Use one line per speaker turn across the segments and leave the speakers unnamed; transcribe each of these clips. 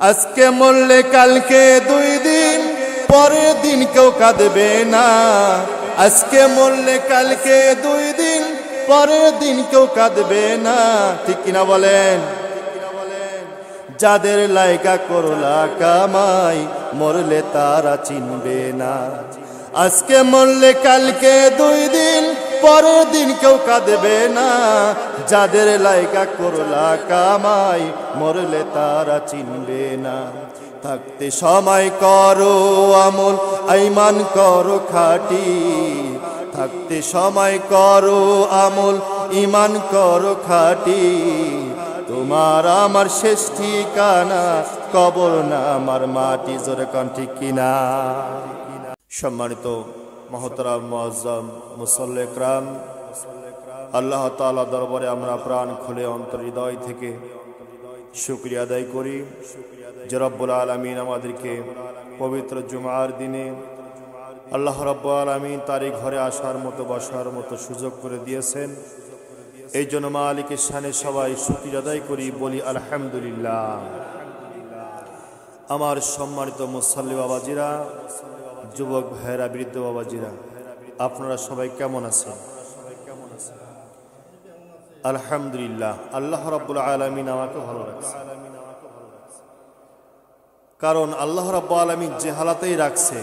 আজকে মরলে কালকে 2 দিন, পরের দিন কেউ কাঁদবে না। আজকে মরলে কালকে 2 দিন, পরের দিন কেউ কাঁদবে না। ঠিক কিনা বলেন? যাদের লাইকা করলা কামাই, মরলে তারা চিনবে না। আজকে মরলে কালকে 2 দিন, পরের দিন কেউ কাঁদবে না। যাদের লাইকা করলা কামাই, মরলে তারা চিনবে না। থাকতে সময় করো আমল, ঈমান করো খাঁটি। থাকতে সময় করো আমল, ঈমান করো খাঁটি। তোমার আমার শেষ ঠিকানা কবর না আমার মাটি। জোরে কোন ঠিক কিনা? সম্মানিত মুহতারাম মুআজ্জাম মুসল্লি ইকরাম, আল্লাহ তাআলা দরবারে আমরা প্রাণ খুলে অন্তর হৃদয় থেকে শুকরিয়া আদায় করি যে রব্বুল আলামিন আমাদেরকে পবিত্র জুমার দিনে আল্লাহ রাব্বুল আলামিন তার এই ঘরে আসার মতো বসার মতো সুযোগ করে দিয়েছেন। এই জন্য মালিকের শানে সবাই শুকরিয়া আদায় করি, বলি আলহামদুলিল্লাহ। আমার সম্মানিত মুসল্লি বাবাজিরা, যুবক ভাইরা, বৃদ্ধ বাবাজিরা, আপনারা সবাই কেমন আছেন? আলহামদুলিল্লাহ, আল্লাহ রাব্বুল আলামিন আমাকে ভালো রাখছে। কারণ আল্লাহ রাব্বুল আলামিন যে হালাতেই রাখছে,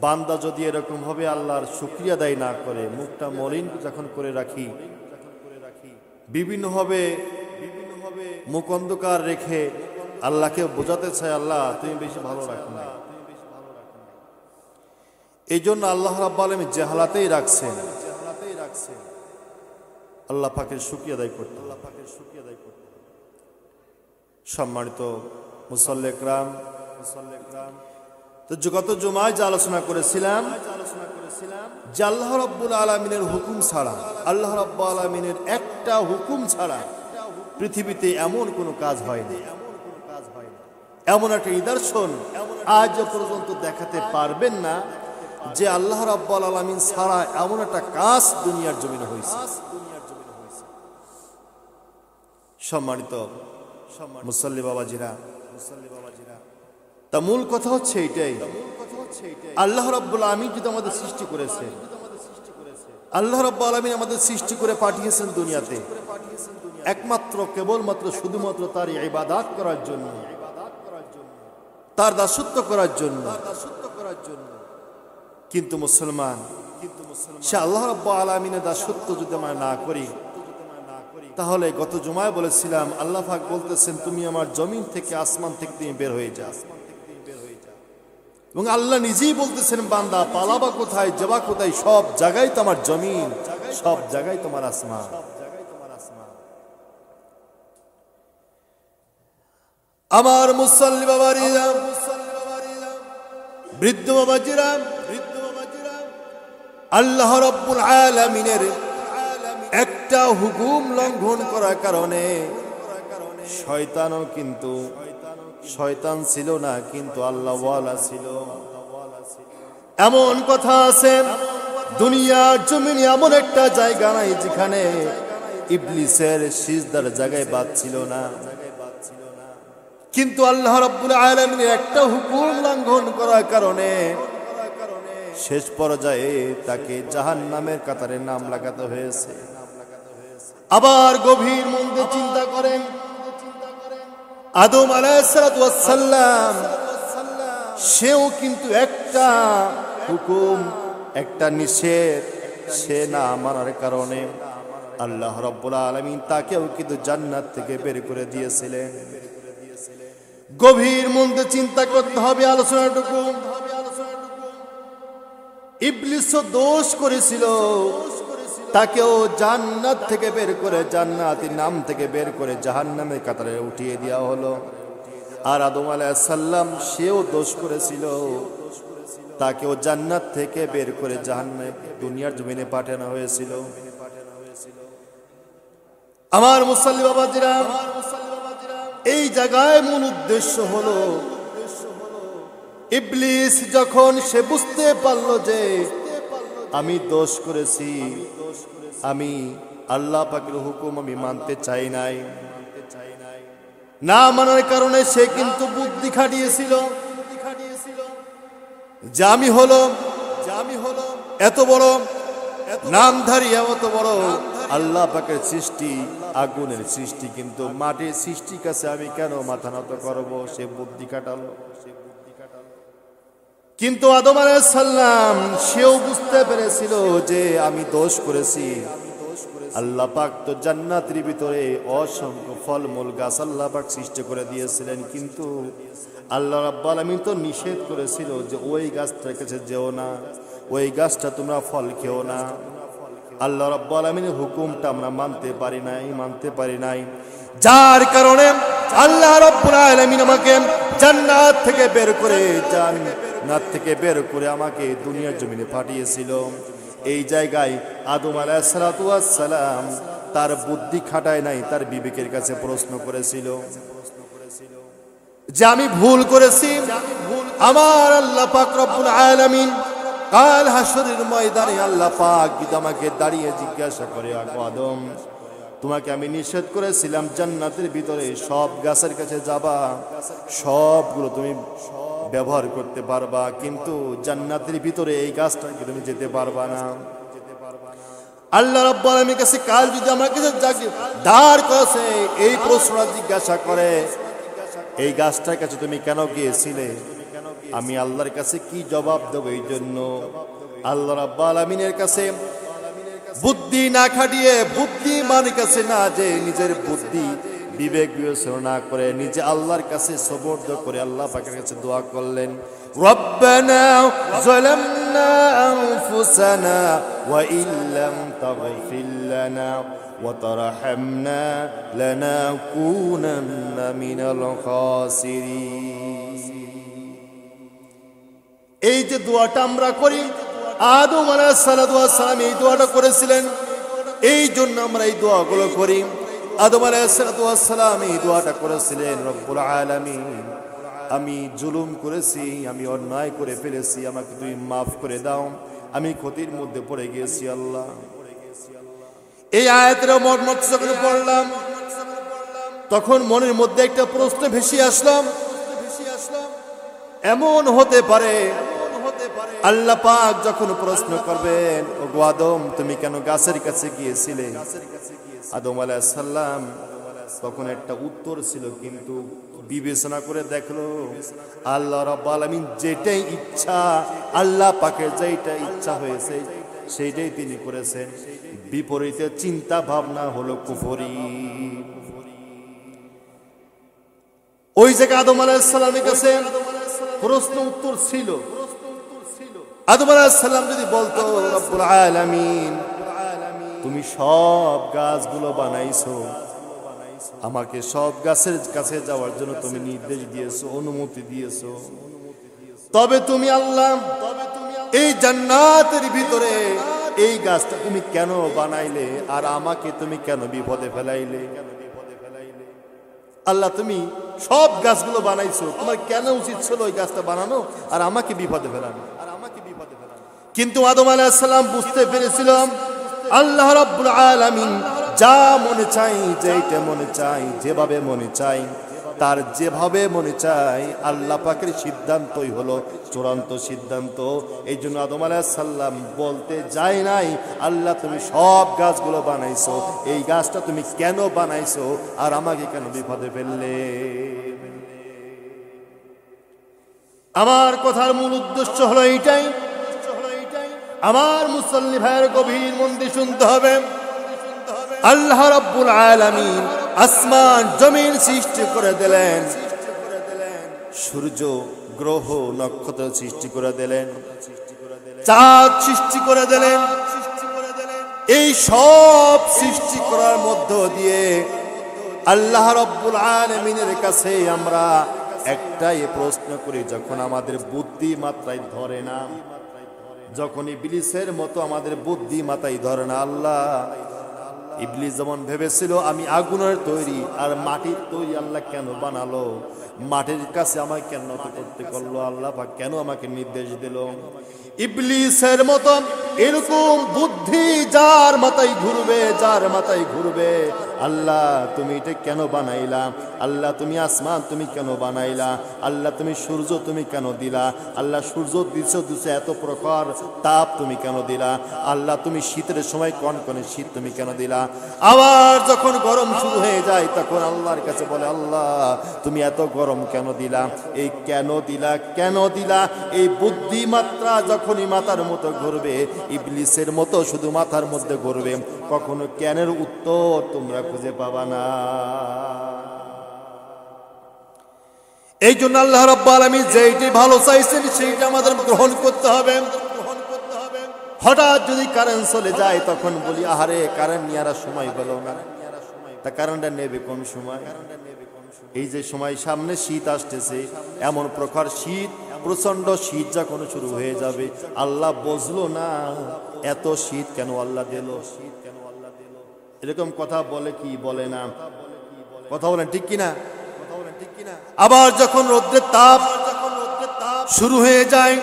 বান্দা যদি এরকম ভাবে আল্লাহর শুকরিয়া আদায় না করে, মুখটা মলিন যখন করে রাখি, বিভিন্নভাবে মুখ অন্ধকার রেখে আল্লাহকে বোঝাতে চায় আল্লাহ তুমি বেশি ভালো রাখো না। এই জন্য আল্লাহ রাব্বুল আলামিন যে হালাতেই রাখছেন, আল্লাহ পাকের শুকরিয়া আদায় করতে। সম্মানিত মুসল্লি ইকরাম, তো গত জুমায় যে আলোচনা করেছিলাম যে আল্লাহ রাব্বুল আলামিনের হুকুম ছাড়া, আল্লাহ রাব্বুল আলামিনের একটা হুকুম ছাড়া পৃথিবীতে এমন কোনো কাজ হয়নি। এমন একটা নিদর্শন আজ পর্যন্ত দেখাতে পারবেন না যে আল্লাহ রাব্বুল আলামিন ছাড়া এমন একটা কাজ দুনিয়ার জমিনে হয়েছে। সম্মানিত মুসল্লি বাবাজিরা, তা মূল কথা হচ্ছে এইটাই, আল্লাহ রাব্বুল আলামিন যদি আমাদের সৃষ্টি করেছেন, আল্লাহ রাব্বুল আলামিন আমাদের সৃষ্টি করে পাঠিয়েছেন দুনিয়াতে একমাত্র কেবলমাত্র শুধুমাত্র তার ইবাদত করার জন্য, তার দাসত্ব করার জন্য। কিন্তু মুসলমান সে আল্লাহ রাব্বুল আলামিনের দাসত্ব যদি আমরা না করি, তাহলে গত জুমায় বলেছিলাম আল্লাহ পাক বলতেছেন তুমি আমার জমিন থেকে আসমান থেকে তুমি বের হয়ে যাও। এবং আল্লাহ নিজেই বলতেছেন বান্দা পালাবা কোথায়, যাবা কোথায়, সব জায়গায় তো আমার জমিন, সব জায়গায় তোমার আসমান। আমার মুসল্লি বাবাজিরা, বৃদ্ধ বাবাজিরা, আল্লাহ রাব্বুল আলামিনের একটা হুকুম লঙ্ঘন করার কারণে শয়তানও কিন্তু শয়তান ছিল না, কিন্তু আল্লাহ ওয়ালা ছিল। এমন কথা আছে দুনিয়ার জমিনে এমন একটা জায়গা নাই যেখানে ইবলিসের সিজদার জায়গায় বাদ ছিল না। কিন্তু আল্লাহ রাব্বুল আলামিনের একটা হুকুম লঙ্ঘন করার কারণে শেষ পর্যায়ে তাকে জাহান্নামের কাতারে নাম লাগাতে হয়েছে। আবার গভীর মন দিয়ে চিন্তা করেন, আদম আলাইহিস সালাতু ওয়াস সালাম সেও কিন্তু একটা হুকুম, একটা নিষেধ সে না মানার কারণে আল্লাহ রাব্বুল আলামিন তাকেও কিন্তু জান্নাত থেকে বের করে দিয়েছিলেন। গভীর মন দিয়ে চিন্তা করতে হবে আলোচনাটুকু। ইবলিসও দোষ করেছিল, তাকেও জান্নাত থেকে বের করে, জান্নাতের নাম থেকে বের করে জাহান্নামের কাতারে উঠিয়ে দেওয়া হলো। আর আদম আলাইহিস সালাম সেও দোষ করেছিল, তাকেও জান্নাত থেকে বের করে জাহান্নামে দুনিয়ার জমিনে পাঠানো হয়েছিল। আমার মুসল্লি বাবাজিরা, এই জায়গায় মূল উদ্দেশ্য হলো ইবলিস যখন সে বুঝতে পারলো যে আমি দোষ করেছি, আমি আল্লাহ পাকের হুকুম আমি মানতে চাই নাই, না মানার কারণে সে কিন্তু বুদ্ধি খাটিয়েছিল যে আমি হলো এত বড় নামধারী, এত বড় আল্লাহ পাকের সৃষ্টি, আগুনের সৃষ্টি, কিন্তু মাটির সৃষ্টির কাছে আমি কেন মাথা নত করব? সে বুদ্ধি খাটালো। কিন্তু আদম আলাইহিস সালাম সেও বুঝতে পেরেছিল যে আমি দোষ করেছি। আল্লাহ পাক তো জান্নাতের ভিতরে অসংখ্য ফলমূল গাছ আল্লাহ পাক সৃষ্টি করে দিয়েছিলেন, কিন্তু আল্লাহ রাব্বুল আলামিন তো নিষেধ করেছিল যে ওই গাছটার কাছে যেও না, ওই গাছটা তোমরা ফল খেও না। আল্লাহ রাব্বুল আলামিনের হুকুমটা আমরা মানতে পারি নাই, যার কারণে আল্লাহ রাব্বুল আলামিন আমাকে জান্নাত থেকে বের করে আমাকে দুনিয়ার জমিনে পাঠিয়েছিল। এই জায়গায় আদম আলাইহিস সালাম তার বুদ্ধি খাটায় নাই, তার বিবেকের কাছে প্রশ্ন করেছিল যে আমি ভুল করেছি। আমার আল্লাহ পাক রব্বুল আলামিন কাল হাসরের ময়দানে আল্লাহ পাক আমাকে দাঁড়িয়ে জিজ্ঞাসা করে, আদম, তোমাকে আমি নিষেধ করেছিলাম জান্নাতের ভিতরে সব গাছের কাছে যাবা, সবগুলো তুমি ব্যবহার করতে পারবা, কিন্তু জান্নাতের ভিতরে এই গাছটাকে তুমি যেতে পারবা না। আল্লাহ রাব্বুল আলামিনের কাছে কাল যদি আমার কাছে দাঁড় করেছে এই প্রশ্নটা জিজ্ঞাসা করে, এই গাছটার কাছে তুমি কেন গিয়েছিলে, আমি আল্লাহর কাছে কি জবাব দেব? এই জন্য আল্লাহ রাব্বুল আলামিনের কাছে বুদ্ধি না খাটিয়ে, বুদ্ধিমানের কাছে না যে নিজের বুদ্ধি বিবেক বিবেচনা না করে নিজে আল্লাহর কাছে সুবর্দ করে আল্লাহ পাকের কাছে দোয়া করলেন, রব্বানা যালামনা আনফুসানা ওয়া ইল্লাম তাগফির লানা ওয়া তারহামনা লানাকুনান্না মিনাল খাসিরিন। এই যে দোয়াটা আমরা করি, আদম আলাইহিস সালাম এই দোয়াটা করেছিলেন, এই জন্য আমরা এই দোয়াগুলো করি। আদম আলাইহিস সালাম এই দোয়াটা করেছিলেন, রব্বুল আলামিন, আমি জুলুম করেছি, আমি অন্যায় করে ফেলেছি, আমাকে তুমি মাফ করে দাও, আমি ক্ষতির মধ্যে পড়ে গিয়েছি আল্লাহ। এই আয়াতের মর্মর্থ যখন পড়লাম তখন মনের মধ্যে একটা প্রশ্ন ভেসে আসলাম, এমন হতে পারে আল্লাহ পাক যখন প্রশ্ন করবেন, ওগো আদম, তুমি কেন গাছের কাছে গিয়েছিলে? আদম আলাইহিস সালাম তখন একটা উত্তর ছিল, কিন্তু বিবেচনা করে দেখলো আল্লাহ রাব্বুল আলামিন যেটাই ইচ্ছা, আল্লাহ পাকের যেটা ইচ্ছা হয়েছে সেইটাই তিনি করেছেন। বিপরীতে চিন্তা ভাবনা হলো কুফরি। ওই জায়গায় আদম আলাইহিস সালামের কাছে প্রশ্ন উত্তর ছিল। আদম আলাইহিস সালাম যদি বলতো, রব্বুল আলামিন, তুমি সব গাছগুলো বানাইছো, আমাকে সব গাছের কাছে যাওয়ার জন্য তুমি নির্দেশ দিয়েছো, অনুমতি দিয়েছো, তবে তুমি আল্লাহ এই জান্নাতের ভিতরে এই গাছটা তুমি কেন বানাইলে, আর আমাকে তুমি কেন বিপদে ফেলাইলে? আল্লাহ, তুমি সব গাছগুলো বানাইছো, তোমার কেন উচিত ছিল ওই গাছটা বানানো আর আমাকে বিপদে ফেলানো? কিন্তু আদম আলাইহিস সালাম বুঝতে পেরেছিলাম আল্লাহ রাব্বুল আলামিন যা মনে চাই, যেইটা মনে চাই, যেভাবে মনে চাই, তার যেভাবে মনে চাই আল্লাহ পাকের সিদ্ধান্তই হলো চূড়ান্ত সিদ্ধান্ত। এই জন্য আদম আলাইহিস সালাম বলতে যায় নাই, আল্লাহ তুমি সব গাছগুলো বানাইছো, এই গাছটা তুমি কেন বানাইছো আর আমাকে কেন বিপদে ফেললে? আমার কথার মূল উদ্দেশ্য হলো এইটাই, আমার মুসল্লি ভাইয়ের গভীর মন দিয়ে শুনতে হবে। আল্লাহ রাব্বুল আলামিন আসমান জমিন সৃষ্টি করে দিলেন, সূর্য গ্রহ নক্ষত্র সৃষ্টি করে দিলেন, চাঁদ সৃষ্টি করে দিলেন। এই সব সৃষ্টি করার মধ্য দিয়ে আল্লাহ রাব্বুল আলামিনের কাছে আমরা একটাই প্রশ্ন করি, যখন আমাদের বুদ্ধি মাত্রায় ধরে না, যখন ইবলিসের মতো আমাদের বুদ্ধি মাথায় ধরে না। আল্লাহ, ইবলিস যেমন ভেবেছিল আমি আগুনের তৈরি আর মাটির তৈরি, আল্লাহ কেন বানালো? মাটির কাছে আমাকে কেন নত করতে করলো? আল্লাহ পাক কেন আমাকে নির্দেশ দিল? ইবলিসের মতো এরকম বুদ্ধি যার মাথায় ঘুরবে আল্লাহ তুমি এটা কেন বানাইলা, আল্লাহ তুমি আসমান তুমি কেন বানাইলা, আল্লাহ তুমি সূর্য তুমি কেন দিলা, আল্লাহ সূর্য দিছো এত প্রকার তাপ তুমি কেন দিলা, আল্লাহ তুমি শীতের সময় কনকনে শীত তুমি কেন দিলা। আবার যখন গরম শুরু হয়ে যায় তখন আল্লাহর কাছে বলে আল্লাহ তুমি এত গরম কেন দিলা, এই কেন দিলা কেন দিলা, এই বুদ্ধিমাত্রা যখনই মাথার মতো ঘুরবে, ইবলিসের মতো শুধু মাথার মধ্যে ঘুরবে, কখনো কেনের উত্তর তোমরা খুঁজে পাবা না। এই জন্য আল্লাহ রাব্বুল আলামিন যেইটি ভালো চাইছেন সেইটা আমাদের গ্রহণ করতে হবে। হঠাৎ যদি কারেন্ট চলে যায় তখন বলি আহারে কারেন্ট নেওয়ার সময় হলো না, তা কারেন্টটা নেবে কোন সময়? এই যে সময় সামনে শীত আসতেছে, এমন প্রকার শীত, প্রচন্ড শীত যখন শুরু হয়ে যাবে, আল্লাহ বুঝলো না এত শীত কেন আল্লাহ দিল, এরকম কথা বলে কি বলে না? কথা বলেন ঠিক কিনা? আবার যখন রৌদ্রের তাপ শুরু হয়ে যায়,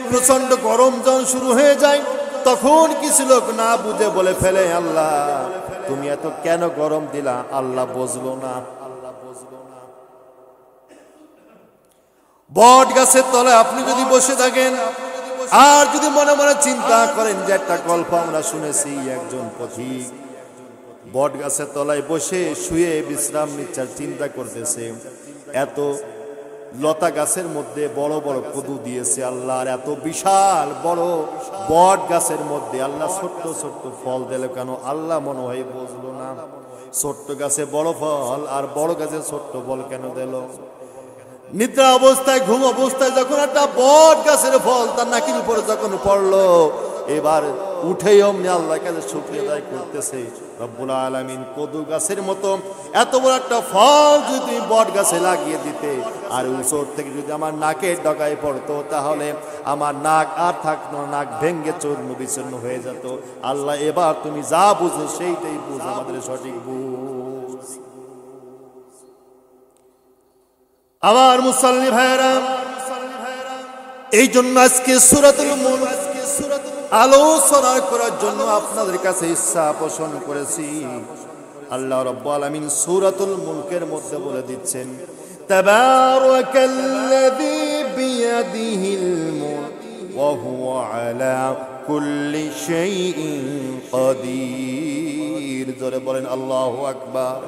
প্রচন্ড গরম যখন শুরু হয়ে যায়, তখন কিছু লোক না বুঝে বলে ফেলে আল্লাহ তুমি এত কেন গরম দিলা, আল্লাহ বুঝলো না। বট গাছের তলায় আপনি যদি বসে থাকেন আর যদি মনে মনে চিন্তা করেন যে একটা গল্প আমরা শুনেছি, একজন পথিক বট গাছের তলায় বসে শুয়ে বিশ্রাম নিচ্ছে, চিন্তা করতেছে এত লতা গাছের মধ্যে বড় বড় কদু দিয়েছে আল্লাহ, আর এত বিশাল বড় বট গাছের মধ্যে আল্লাহ ছোট্ট ছোট্ট ফল দিল কেন, আল্লাহ মনে হয় বুঝলো না ছোট্ট গাছে বড় ফল আর বড় গাছে ছোট্ট ফল কেন দিল। নিদ্রা অবস্থায় ঘুম অবস্থায় যখন একটা বট গাছের ফল তার নাকির উপরে যখন পড়লো, এবার উঠেই অমনি আল্লাহর কাছে শুকরিয়া আদায় করতেছে রব্বুল আলামিন কদু গাছের মতো এত বড় একটা ফল যদি বট গাছে লাগিয়ে দিতে আর উপর থেকে যদি আমার নাকের ডগায় পড়তো তাহলে আমার নাক আর থাকতো না, নাক ভেঙ্গে চূর্ণ বিচূর্ণ হয়ে যেত। আল্লাহ এবার তুমি যা বুঝো সেইটাই বুঝ, আমাদের সঠিক বুঝ। আবার মুসল্লি ভাইরা, এই জন্য আজকে সূরাতুল মুলক আলোচনা করার জন্য আপনাদের কাছে ইচ্ছা পোষণ করেছি। আল্লাহ রাব্বুল আলামিন সূরাতুল মুলকের মধ্যে বলে দিচ্ছেন তাবারাকাল্লাযী বিয়াদিহিল মুলক ওয়া হুয়া আলা কুল্লি শাইইন কাদির। জোরে বলেন আল্লাহু আকবার।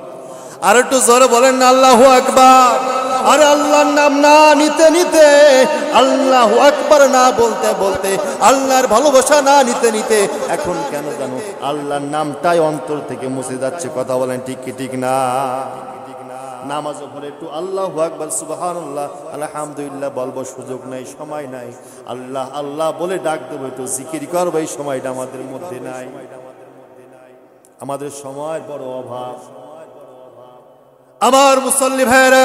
আর একটু জোরে বলেন আল্লাহু আকবার। আরে আল্লাহর নাম না নিতে নিতে, আল্লাহু আকবার না বলতে বলতে, আল্লাহর ভালোবাসা না নিতে নিতে এখন কেন জানো আল্লাহর নামটাই অন্তর থেকে মুছে যাচ্ছে। কথা বলেন ঠিক কি ঠিক না? নামাজও পড়ে একটু আল্লাহু আকবার সুবহানাল্লাহ আলহামদুলিল্লাহ বলবো, সুযোগ নাই, সময় নাই। আল্লাহ আল্লাহ বলে ডাক দেবো, একটু জিকির করবো, এই সময়টা আমাদের মধ্যে নাই। আমাদের সময় বড় অভাব। আমার মুসল্লি ভাইরা,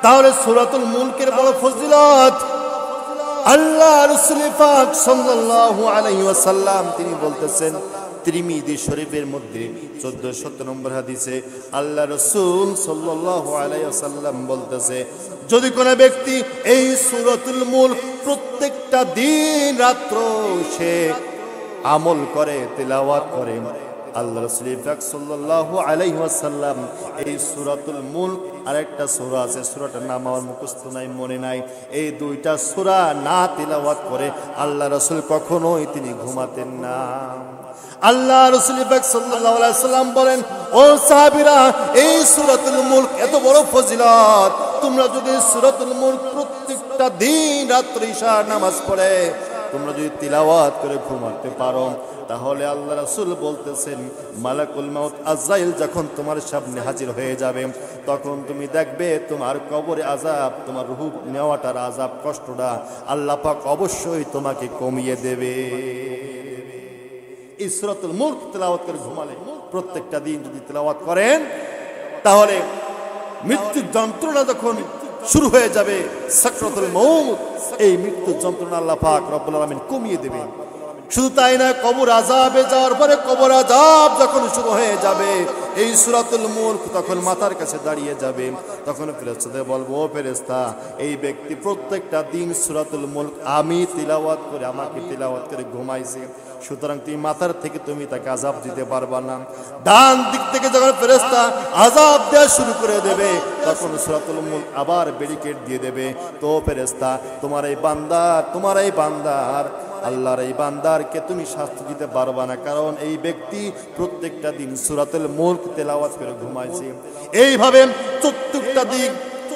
তাহলে সূরাতুল মুলকের বড় ফজিলত আল্লাহ রাসূল পাক সাল্লাল্লাহু আলাইহি ওয়াসাল্লাম তিনি বলতেছেন, তিরমিজি শরীফের মধ্যে 1417 নম্বর হাদিসে আল্লাহ রাসূল সাল্লাল্লাহু আলাইহি ওয়াসাল্লাম বলতেছে, যদি কোনো ব্যক্তি এই সূরাতুল মুলক প্রত্যেকটা দিন রাত্র সে আমল করে, তেলাওয়াত করে, আল্লাহ রাসূল পাক সাল্লাল্লাহু আলাইহি ওয়াসাল্লাম এই সূরাতুল মুলক আরেকটা সূরা আছে, সূরাটার নাম আমার মুখস্থ নাই, মনে নাই, এই দুইটা সূরা না তেলাওয়াত করে আল্লাহ রাসূল কখনোই তিনি ঘুমাতেন না। আল্লাহ রাসূল পাক সাল্লাল্লাহু আলাইহি ওয়াসাল্লাম বলেন, ও সাহাবীরা, এই সূরাতুল মুলক এত বড় ফজিলত, তোমরা যদি সূরাতুল মুলক প্রত্যেকটা দিন রাত্রে ইশার নামাজ পড়ে তোমরা যদি তিলাওয়াত করে ঘুমাতে পারো, তাহলে আল্লাহ রাসূল বলতেছেন মালাকুল মাউত আজরাইল যখন তোমার সামনে হাজির হয়ে যাবে তখন তুমি দেখবে তোমার কবরে আযাব, তোমার রূহ নেওয়াটার আযাব, কষ্টটা আল্লাহ পাক অবশ্যই তোমাকে কমিয়ে দেবে। এই সূরাতুল মুলক তেলাওয়াত করে ঘুমালে, প্রত্যেকটা দিন যদি তেলাওয়াত করেন, তাহলে মৃত্যুর যন্ত্রণা যখন শুরু হয়ে যাবে, সাকরাতুল মউত, এই মৃত্যুর যন্ত্রণা আল্লাহ পাক রব্বুল আলামিন কমিয়ে দেবেন। শুধু তাই না, কবর আযাবে যাওয়ার পরে কবর আযাব যখন শুরু হয়ে যাবে, এই সূরাতুল মুলক তখন মাথার কাছে দাঁড়িয়ে যাবে। তখন ফেরেশতাদের বলবো, ও ফেরেশতা, এই ব্যক্তি প্রত্যেকটা দিন সূরাতুল মুলক আমি তিলাওয়াত করে, আমাকে তিলাওয়াত করে ঘুমাইছে, সুতরাং তুমি মাথার থেকে তুমি তাকে আযাব দিতে পারবা না। ডান দিক থেকে যখন ফেরেশতা আযাব দেওয়া শুরু করে দেবে, তখন সূরাতুল মুলক আবার ব্যারিকেড দিয়ে দেবে। তো ফেরেশতা, তোমার এই বান্দার আল্লাহর এই বান্দারকে তুমি শাস্তি দিতে পারবা না, কারণ এই ব্যক্তি প্রত্যেকটা দিন সূরাতুল মুলক তেলাওয়াত করে ঘুমাইছে। এইভাবে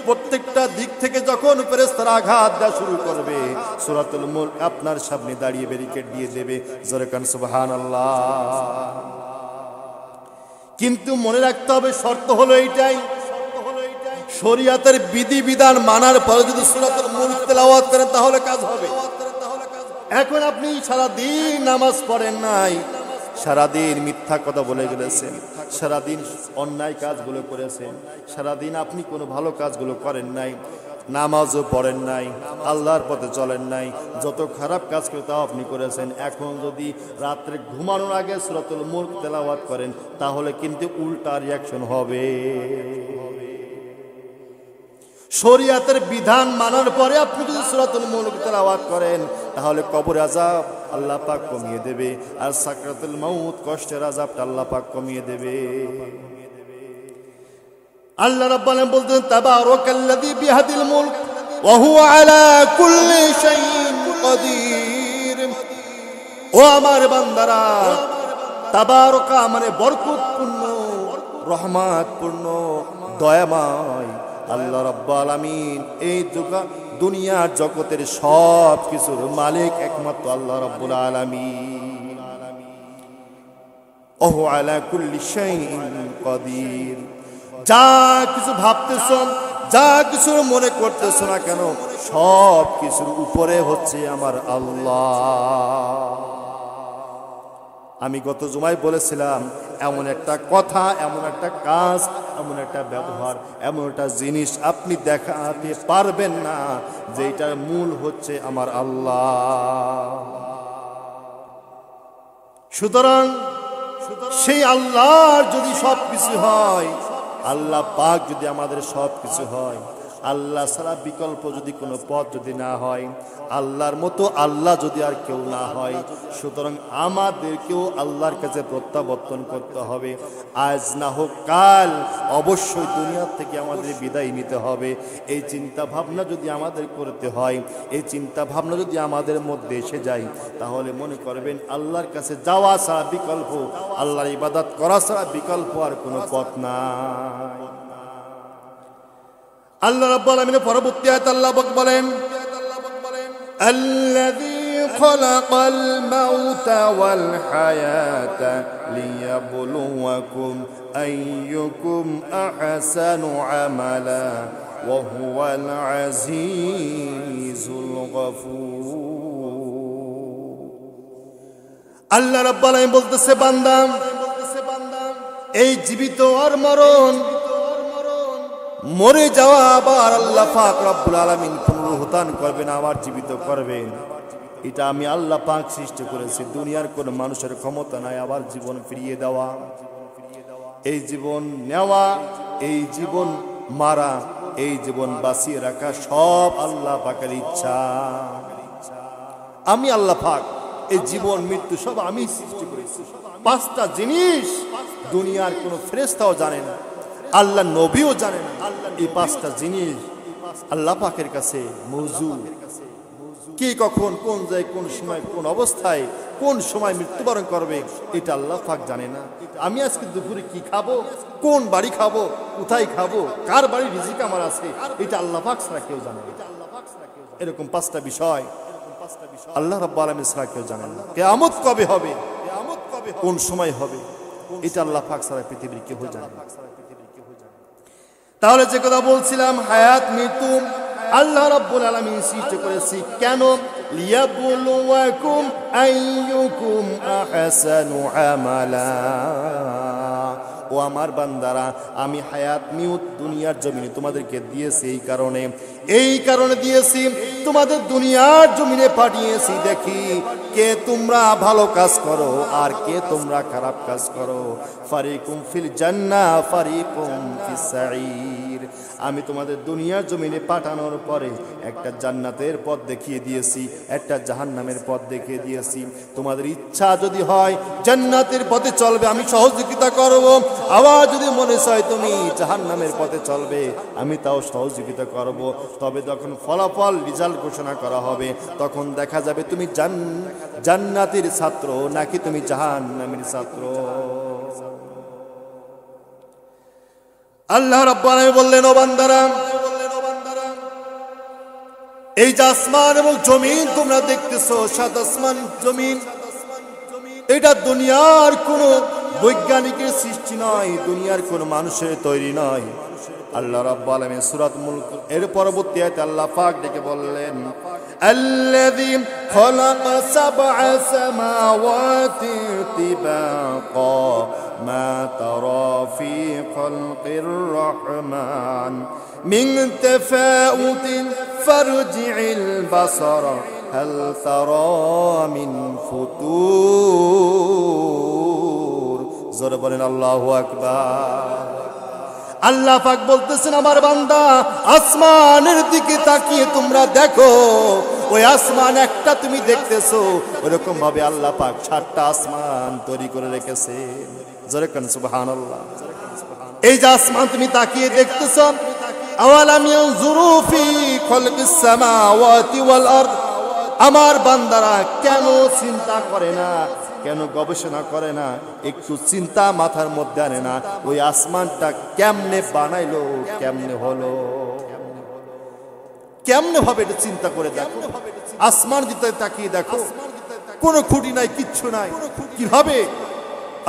প্রত্যেকটা দিক থেকে যখন ফেরেশতারা আঘাত দেওয়া শুরু করবে, সূরাতুল মুলক আপনার সামনে দাঁড়িয়ে ব্যারিকেড দিয়ে দেবে। জোরে কান সুবহানাল্লাহ। কিন্তু মনে রাখতে হবে, শর্ত হলো এইটাই, শরীয়তের বিধিবিধান মানার পরে যদি সূরাতুল মুলক তেলাওয়াত করেন তাহলে কাজ হবে। এখন আপনি সারাদিন নামাজ পড়েন নাই, সারাদিন মিথ্যা কথা বলে গেলেছেন, সারাদিন অন্যায় কাজগুলো করেছেন, সারাদিন আপনি কোনো ভালো কাজগুলো করেন নাই, নামাজও পড়েন নাই, আল্লাহর পথে চলেন নাই, যত খারাপ কাজ করে তাও আপনি করেছেন। এখন যদি রাত্রে ঘুমানোর আগে সূরাতুল মুলক তেলাওয়াত করেন তাহলে কিন্তু উল্টা রিয়াকশন হবে। শরীয়তের বিধান মানার পরে আপনি যদি সূরাতুল মুলক তেলাওয়াত করেন তাহলে কবর আযাব আল্লাহ পাক কমিয়ে দেবে, আর সাকরাতুল মাউত কষ্টের আযাবটা আল্লাহ পাক কমিয়ে দেবে। আল্লাহ রাব্বুল আলামিন বলতেন, তাবারাকাল্লাযী বিহাদিল মুলক ওয়া হুয়া আলা কুল্লি শাইইন কাদির। ও আমার বান্দারা, তাবারাকা মানে বরকতপূর্ণ, রহমতপূর্ণ, দয়াময় আল্লাহ রাব্বুল আলামিন এই দুনিয়ার জগতের সব কিছুর মালিক একমাত্র আল্লাহ রাব্বুল আলামিন। ওহু আলা কুল্লি শাইইন কাদির। যা কিছু ভাবতেছো, যা কিছু মনে করতেছো না কেন, সব কিছুর উপরে হচ্ছে আমার আল্লাহ। আমি গত জুমায় বলেছিলাম, এমন একটা কথা, এমন একটা কাজ, এমন একটা ব্যবহার, এমন একটা জিনিস আপনি দেখাতে পারবেন না যে এটার মূল হচ্ছে আমার আল্লাহ। সুতরাং সেই আল্লাহর যদি সব কিছু হয়, আল্লাহ পাক যদি আমাদের সব কিছু হয়, আল্লাহ ছাড়া বিকল্প যদি কোনো পথ যদি না হয়, আল্লাহর মতো আল্লাহ যদি আর কেউ না হয়, সুতরাং আমাদেরকেও আল্লাহর কাছে প্রত্যাবর্তন করতে হবে। আজ না হোক কাল অবশ্যই দুনিয়া থেকে আমাদের বিদায় নিতে হবে। এই চিন্তা ভাবনা যদি আমাদের করতে হয়, এই চিন্তা ভাবনা যদি আমাদের মধ্যে এসে যায়, তাহলে মনে করবেন আল্লাহর কাছে যাওয়া ছাড়া বিকল্প, আল্লাহর ইবাদত করা ছাড়া বিকল্প আর কোনো পথ নাই। আল্লাহ রাব্বুল আলামিনের পরবর্তী আয়াত আল্লাহ পাক বলেন, আল্লাযী খালাকাল মাউতা ওয়াল হায়াতা লিয়াবলুয়াকুম আইয়ুকুম আহসানু আমালা ওয়া হুয়াল আজিজুল গফুর। আল্লাহ রাব্বুল আলামিন বলতেছে, বান্দা, এই জীবিত আর মরণ, মরে যাওয়া আবার আল্লাহ পাক রব্বুল আলামিন পুনরুত্থান করবেন, আবার জীবিত করবেন, এটা আমি আল্লাহ পাক সৃষ্টি করেছি। দুনিয়ার কোন মানুষের ক্ষমতা নাই আবার জীবন ফিরিয়ে দেওয়া, এই জীবন নেওয়া, এই জীবন মারা, এই জীবন বাঁচিয়ে রাখা সব আল্লাহ পাকের ইচ্ছা। আমি আল্লাহ পাক এই জীবন মৃত্যু সব আমি সৃষ্টি করেছি। পাঁচটা জিনিস দুনিয়ার কোন ফেরেশতাও জানে না, আল্লাহ নবীও জানেন। এই পাঁচটা জিনিস আল্লাহ পাকের কাছে মওজুদ। কে কখন, কোন জায়গায়, কোন সময়, কোন অবস্থায়, কোন সময় মৃত্যুবরণ করবে, এটা আল্লাহ পাক জানে না। আমি আজকে দুপুরে কি খাবো, কোন বাড়ি খাবো, কোথায় খাবো, কার বাড়ি রিজিক আমার আছে, এটা আল্লাহ পাক ছাড়া কেউ জানে না। এরকম পাঁচটা বিষয় আল্লাহ রাব্বুল আলামিন ছাড়া কেউ জানে না। কিয়ামত কবে হবে, কোন সময় হবে, এটা আল্লাহ পাক ছাড়া পৃথিবীর কেউ জানে না। তাহলে যে কথা বলছিলাম, হায়াত মৃত্যু আল্লাহ রাব্বুল আলামিন সৃষ্টি করেছি কেন? লিয়াবলুয়াকুম আইয়ুকুম আহসানু আমালা, ও আমার বান্দারা, আমি হায়াত মিউত দুনিয়ার জমিনে তোমাদেরকে দিয়েছি এই কারণে দিয়েছি, তোমাদের দুনিয়ার জমিনে পাঠিয়েছি দেখি কে তোমরা ভালো কাজ করো আর কে তোমরা খারাপ কাজ করো। ফারিকুম ফিল জান্নাহ ফারিকুম ফিস সাঈর। আমি তোমাদের দুনিয়ার জমিনে পাঠানোর পরে একটা জান্নাতের পথ দেখিয়ে দিয়েছি, একটা জাহান্নামের পথ দেখিয়ে দিয়েছি। তোমাদের ইচ্ছা যদি হয় জান্নাতের পথে চলবে, আমি সহযোগিতা করব। আবার যদি মনে চায় তুমি জাহান্নামের পথে চলবে, আমি তাও সহযোগিতা করব। তবে যখন ফলাফল রেজাল্ট ঘোষণা করা হবে, তখন দেখা যাবে তুমি জান্নাতের ছাত্র নাকি তুমি জাহান্নামের ছাত্র। আল্লাহ রাব্বুল আলামিন বললেন, ও বান্দারা, এই যে আসমান এবং জমিন তোমরা দেখতেছো, সাত আসমান জমিন, এটা দুনিয়ার কোন বৈজ্ঞানিকের সৃষ্টি নয়, দুনিয়ার কোন মানুষের তৈরি নয়। আল্লাহ রাব্বুল আলামিন সূরাত মুলক এর পরবর্তী আয়াতে আল্লাহ পাক ডেকে বললেন, আল্লাযী খালাকা সাবআ সামাওয়াতি তিবাকা মা তারা ফি খালকির রহমান মিন তাফাউতিন ফারজি'ল বাসারা হাল তারা মিন ফুতুর। জোরে বলেন আল্লাহু আকবার। আল্লাহ পাক বলতেছেন, আমার বান্দা আসমানের দিকে তাকিয়ে তোমরা দেখো, ওই আসমান একটা তুমি দেখতেছো, ওরকম ভাবে আল্লাহ পাক 7টা আসমান তৈরি করে রেখেছে। জোরে কোন সুবহানাল্লাহ। এই যে আসমান তুমি তাকিয়ে দেখতেছো, আওয়ালাম ইয়ানজুরু ফি খালকিস সামাওয়াতি ওয়াল আরদ। আমার বান্দারা কেন চিন্তা করে না, কেন গবেষণা করে না, একটু চিন্তা মাথার মধ্যে আনে না, ওই আসমানটা কেমনে বানাইলো, কেমনে হলো, কেমনে হবে এটা চিন্তা করে দেখো। আসমান দিতে তাকিয়ে দেখো, কোনো খুঁটি নাই, কিচ্ছু নাই, কিভাবে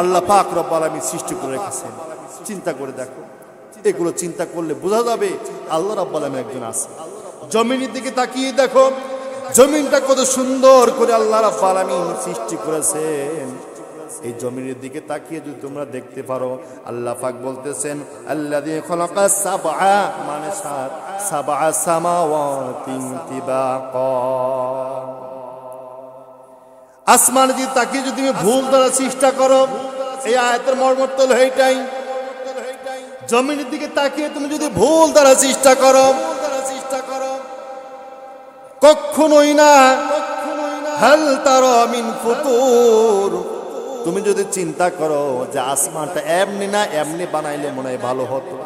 আল্লাহ পাক রব্বুল আলামিন সৃষ্টি করে রেখেছেন। চিন্তা করে দেখো, এগুলো চিন্তা করলে বোঝা যাবে আল্লাহ রাব্বুল আলামিন একজন আছে। জমিনের দিকে তাকিয়ে দেখো, জমিনটা কত সুন্দর করে আল্লাহ রাব্বুল আলামিন সৃষ্টি করেছেন। এই জমিনের দিকে তাকিয়ে যদি তোমরা দেখতে পারো, আল্লাহ পাক বলতেছেন, আল্লাযী খালাকা সাবআ মানে সাবআ সামাওয়াতিন তিবাকা। আসমান দিকে তাকিয়ে যদি তুমি ভুল ধরার চেষ্টা করো, এই আয়াতের মর্মর্থ হলো এইটাই। জমিনের দিকে তাকিয়ে তুমি যদি ভুল ধরার চেষ্টা করো, কখনোই না, হাল তারা মিন ফুতুর। তুমি যদি চিন্তা করো যে আসমানটা এমনি না এমনি বানাইলে মনে হয় ভালো হতো,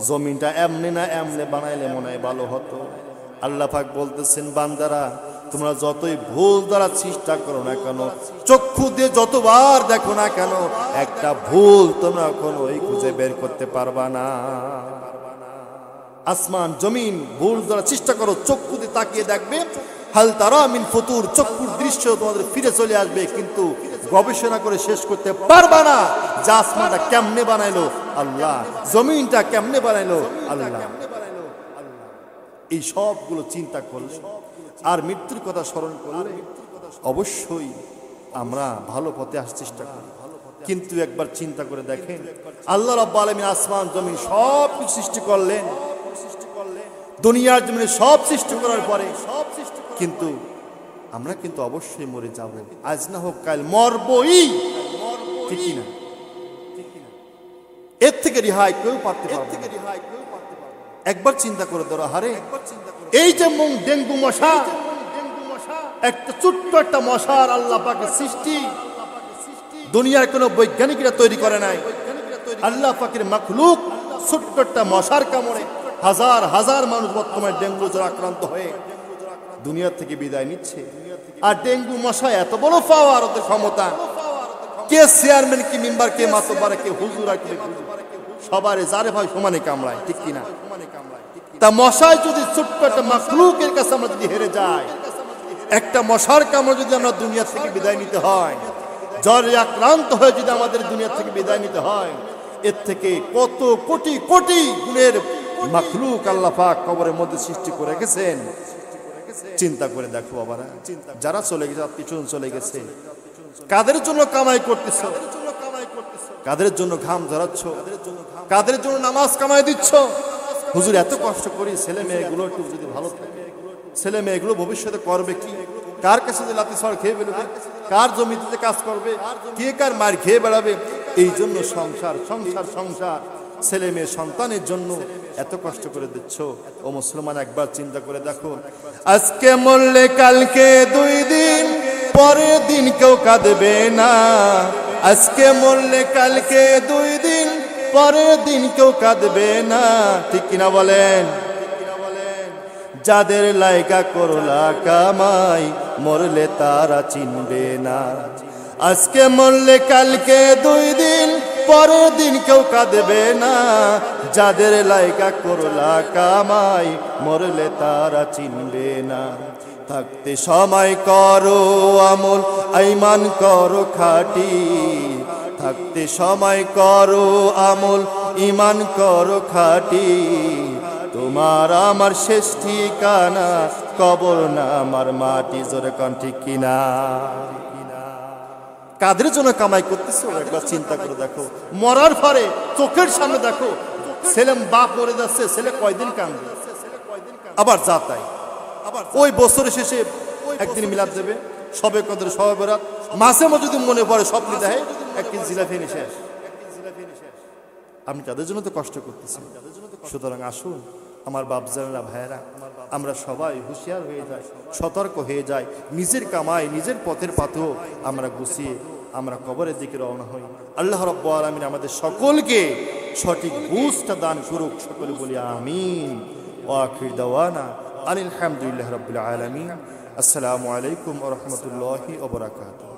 জমিনটা এমনি না এমনি বানাইলে মনে হয় ভালো হতো। আল্লাহ পাক বলতেছেন, বান্দারা তোমরা যতই ভুল দ্বারা চেষ্টা করো না কেন, চক্ষু দিয়ে যতবার দেখো না কেন, একটা ভুল তোমরা কোনোই খুঁজে বের করতে পারবা না। আসমান জমিন ভুল দ্বারা চেষ্টা করো, চক্ষু দিয়ে তাকিয়ে দেখবে, হাল তারা মিন ফুতুর, চক্ষুর দৃশ্য তোমাদের ফিরে চলে আসবে, কিন্তু গবেষণা করে শেষ করতে পারবা না যে আসমানটা কেমনে বানাইলো আল্লাহ, জমিনটা কেমনে বানাইলো আল্লাহ। এই সবগুলো চিন্তা করলে আর মৃত্যুর কথা স্মরণ করলে অবশ্যই আমরা ভালো পথে আসার চেষ্টা করি। কিন্তু একবার চিন্তা করে দেখেন, আল্লাহ রাব্বুল আলামিন আসমান জমিন সব কিছু সৃষ্টি করলেন, দুনিয়ার জমিনে সব সৃষ্টি করার পরে কিন্তু আমরা কিন্তু অবশ্যই মরে যাব, আজ না হোক কাল মরবই, ঠিক না? এর থেকে রেহাই কেউ পারতে পারবে না। একবার চিন্তা করে ধরো, হারে এই যে ডেঙ্গু মশা, একটা ছোট্ট একটা মশার আল্লাহ পাকের সৃষ্টি, দুনিয়ার কোনো বৈজ্ঞানিকরা তৈরি করে নাই। আল্লাহ পাকের মাখলুক, ছোট্ট একটা মশার কামড়ে হাজার হাজার মানুষ বর্তমানে ডেঙ্গু জ্বর আক্রান্ত হয়ে দুনিয়া থেকে বিদায় নিচ্ছে। আর ডেঙ্গু মশা এত বড় পাওয়ার, ওদের ক্ষমতা, কে চেয়ারম্যান, কি মেম্বার, কে মাতব্বর, কে হুজুর, কে সবারে যারে ভাই সমানে কামড়ায়, ঠিক কিনা? তা মশায় যদি ছোট্ট একটা মাখলুকের কাছে আমরা যদি হেরে যাই, একটা মশার কামড় যদি আমরা দুনিয়া থেকে বিদায় নিতে হয়, জ্বরে আক্রান্ত হয়ে যদি আমাদের দুনিয়া থেকে বিদায় নিতে হয়, এর থেকে কত কোটি কোটি গুণের মাখলুক আল্লাহ পাক কবরের মধ্যে সৃষ্টি করে গেছেন। চিন্তা করে দেখো বাবারা, যারা চলে গেছে, আত্মীয় চলে গেছে, কাদের জন্য কামাই করতেছ? কাদের জন্য ঘাম ঝরাচ্ছ, কাদের জন্য নামাজ কামাই দিচ্ছ। হুজুর এত কষ্ট করি, ছেলে মেয়েগুলো একটু যদি ভালো থাকে, ছেলে মেয়েগুলো ভবিষ্যতে করবে কি, কার কাছে যে লাথি ছড় খেয়ে বেরোবে, কার জমিতে কাজ করবে, কে কার মার খেয়ে বেড়াবে। এই জন্য সংসার সংসার সংসার ছেলে মেয়ে সন্তানের জন্য এত কষ্ট করে দিচ্ছ। ও মুসলমান, একবার চিন্তা করে দেখো, আজকে মরলে কালকে 2 দিন, পরের দিন কেউ কাঁদবে না। আজকে মরলে কালকে 2 দিন, পরের দিন কেউ কাঁদবে না। ঠিক কিনা বলেন? যাদের লাইকা করলা কামাই, মরলে তারা চিনবে না। আজকে মরলে কালকে 2 দিন, পরের দিন কেউ কাঁদবে না। যাদের লাইকা করলা কামাই, মরলে তারা চিনবে না। থাকতে সময় করো আমল, ঈমান করো খাঁটি। থাকতে সময় করো আমল, ঈমান করো খাঁটি। তোমার আমার শেষ ঠিকানা কবর না আমার মাটি। জোরে কোন ঠিক কিনা? কাদের জন্য কামাই করতেছো একবার চিন্তা করে দেখো। মরার পরে চোখের সামনে দেখো, ছেলে বাপ মরে যাচ্ছে, ছেলে কয়দিন কাঁদবে, আবার যা তাই। ওই বছরের শেষে একদিন মিলাদ দেবে, সবে কদর, সবে বরাত, মাসে মাঝে যদি মনে পড়ে স্বপ্নে দেখে 1 কেজি জিলাপি এনে শেষ। আমি তাদের জন্য তো কষ্ট করতেছি। সুতরাং আসুন আমার বাপজানেরা, ভাইয়েরা, আমরা সবাই হুঁশিয়ার হয়ে যাই, সতর্ক হয়ে যাই। নিজের কামাই, নিজের পথের পাথর আমরা গুছিয়ে আমরা কবরের দিকে রওনা হই। আল্লাহ রাব্বুল আলামিন আমাদের সকলকে সঠিক বুঝটা দান করুক। সকলে বলি আমিন। ওয়া আখির দাওয়ানা আলহামদুলিল্লাহি রাব্বিল আলামিন। আসসালামু আলাইকুম ওয়া রাহমাতুল্লাহি ওয়া বারাকাতুহু।